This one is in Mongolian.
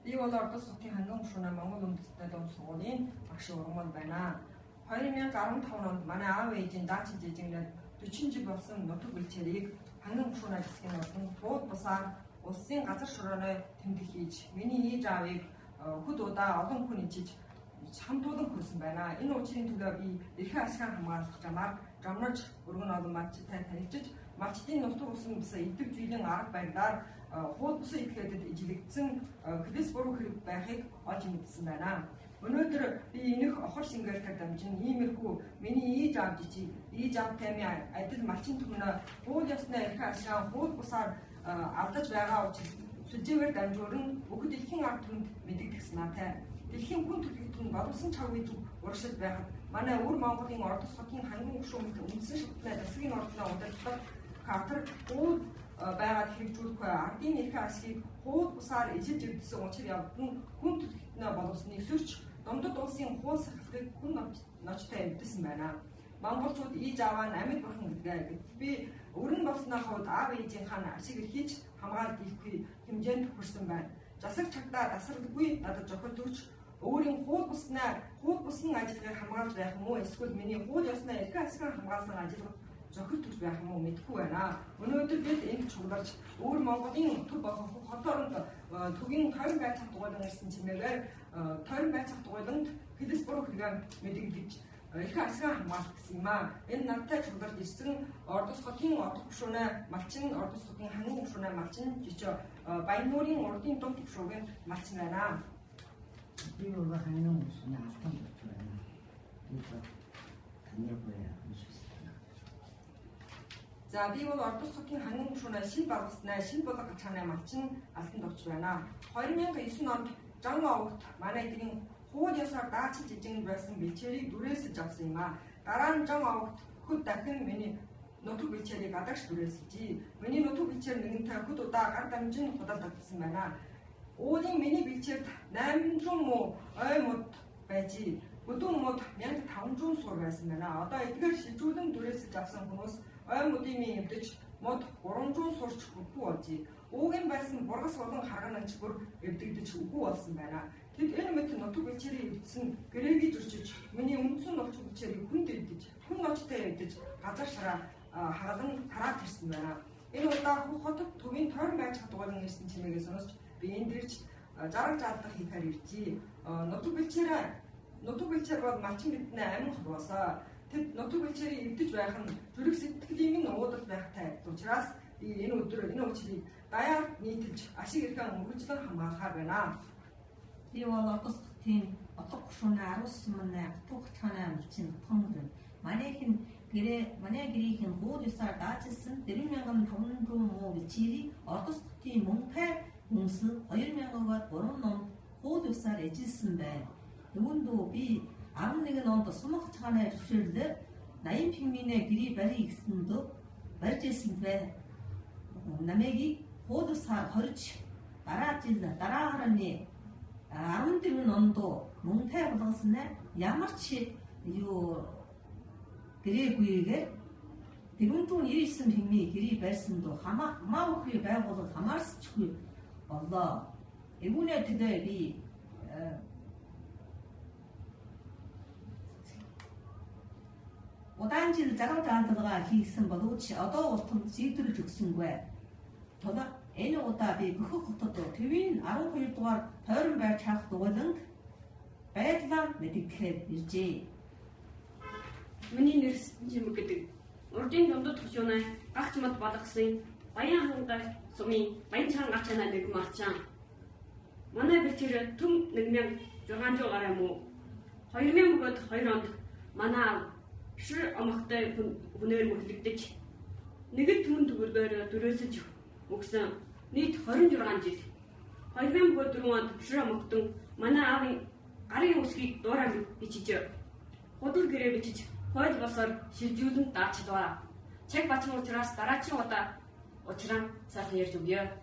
Би бол ордос хотын ханган гушуунаа Монгол үндэсний дунд сургуулийн багш ургамал байна. 2015 онд манай аав ээжийн даачид жижигнээд 40 жил болсон нутаг бэлчээрийг ханган гушуунаа засгийн болон бууд бусаар улсын газар шорооны тэмдэг хийж миний ээж аавыг хөд удаа олон хүн ичиж хамтуулан хүрсэн байна. Энэ учрын төлөө би эрхээ ашиган хамгаалах замаар жамнаж өргөн олон малчтай танилцж малчтын нутаг усан бусаа идэв зүйлийн арга барилаар хууль бусан этгээдэд ижилэгдсэн клэс буруу хэрэг байхыг олж мэдсэн байна. Өнөөдөр би энэх охор шингээлтээр дамжин иймэрхүү миний ээж аавтай адил малчин түмнээ хууль ёсны эрхээ ашиган хууль бусаар алдаж байгаа учраас сүлжээгээр дамжуурн бүх дэлхийн ард түмэнд мэдэгдсэн натай. Дэлхийн хүн төрөлхтөн боловсон чавгыг урагшил байхад манай өвөр Монголын ордос хотын ханган гушуунт үндсэн шатны засгийн ордноо удирдах картер хууль байгаад хэрэгжүүлэх ардын эрхээ ашгийг хууль бусаар ижиж өгдсөн учир явдал нь хүн төрөлхтнөө боловсныг өсөрч дундад улсын хууль сахалгыг хүн ночтой эвдсэн байна. Монголчууд ээж аваа нь амьд бурхан гэдгээ би өрн болсны хувьд аав ээжийнхээ ашиг эрхийж хамгаалж ихгүй хэмжээнд хүрсэн байна. Засаг чагтаа тасралгүй надад жохол өгч өөрийн хууль бусны ажлыг хамгаалж байх юм уу эсвэл миний хууль ёсны эрхээ ашиган хамгаалсан ажил зохил төрж байх юм уу мэдэхгүй байна. Өнөөдөр бид энд чугларч өөр Монголын төв хот оронд төгийн тойрон байцаах дугуйлан ирсэн чимээгээр тойрон байцаах дугуйланд хэлс буруу хэрэгээ мэдэгдэж эрхээ ашиган хамгаалах гэсэн юм аа. Энэ надтай чугларч ирсэн ордос хотын ордос гушуунаа малчин ордос хотын ханган гушуунаа малчин жичо Баян нуурын урдын дунд гушуугийн малчин байна. Би бол ханган гушуунаа алтан болж байна. Энэ танья고야. За би бол ордос хотын ханган гушуунаа шин байгуулснаа шин болго гачааны малчин алтан довч байна. 2009 онд Жан овогт манай эдгийн хууль ёсоор даачид жижигэн байсан бэлчээрийг дүрээсэж авсан юм аа. Дараа нь Жан овогт хөд дахин миний нутаг бэлчээрийг адагш дүрээсэжээ. Миний нутаг бэлчээр нэгэнтэй хөд удаа гар дамжин худалдагдсан байна. Уулын миний бэлчээрд 800 муу ой мод байж бүдүүн мод 1500 сур байсан байна. Одоо эдгээр шилжүүлэн дүрээсэж авсан хүмүүс ой модын эвдэж мод 300 сурч өгөхгүй болжээ. Уугийн байсан бургас болон харганч бүр эвдэгдэж өгөхгүй болсон байна. Тэд энэ мэт нутаг бэлчээрийг эвдсэн гэрээгийн зурчиж миний үндсэн нутаг бэлчээрийг хүнд эвдэж хүн ночтой эвдэж газар шараа хагалан тараад ирсэн байна. Энэ удаа хотод төвийн тойрон байж хадгалан ирсэн чимээгээ сонсч би энд ирж зараг заалдах хийхээр иржээ. Нутаг бэлчээр бол малчин биднээ амин хаваасаа тэд нутаг бэлчээрийг эвдэж байх нь зүрх сэтгэлийн нь уудал байхтай учраас би энэ өдрөө энэ учрыг даяар нийтэлж ашиг эрхээ мөргөжлөн хамгаалахаар байна. Би бол ордос хотын отго гушуунаа 19 утга хачааны малчин утган манай гэрээхэн хууль ёсоор даачилсан 4500 муу бэлчээрийг ордос хотын мөнхай хүнс 2000-аар 3 ном хууль ёсоор эжилсэн байна. Үүндөө би 11 онд сумах хачааны зөвшөөрлөөр 80 пингвинэ гэрээ барья гэсэнд барьж ирсэн бай. Намайг хууль ёсоор хорж дараагаар нь 14 онд мөнхай болгосноо ямар ч гэрээгүйгээр 499 пингвин гэрээ барьсан доо хамаагүй байгууллага хамаарсчгүй боллоо. Эвүүнээ тэдээ би удаан жил зарим даалгалгаа хийсэн боловч одоо уртанд шийдвэрлэж өгсөнгүй. Тодор энэ удаа би Бөхөх хотод төвийн 12 дугаар тойрон байр чаах дугуйланд байдлаа мэдгэхээр иржээ. Миний нэр Жимэг гэдэг. Урдын дундад гушуунаа гагч мод болгосон Баян хангай сумын Баян чан гачаана нэг малчаан. Манай бэлчээр төм 1600 гаруй муу 2002 онд манай шир амхтай хүнээр мөглөгдөж нэгд түмэн төгөлгөөр дүрээсэж өгсөн нийт 26 жил. 2004 онд шир амхтан манай аавын гарын үсгийг дуурай бичиж худал гэрээ бичиж хууль босоор шилжүүлэн даачлаа. Чаг бачин учраас дараагийн удаа учраа сайхан ярьж өгье.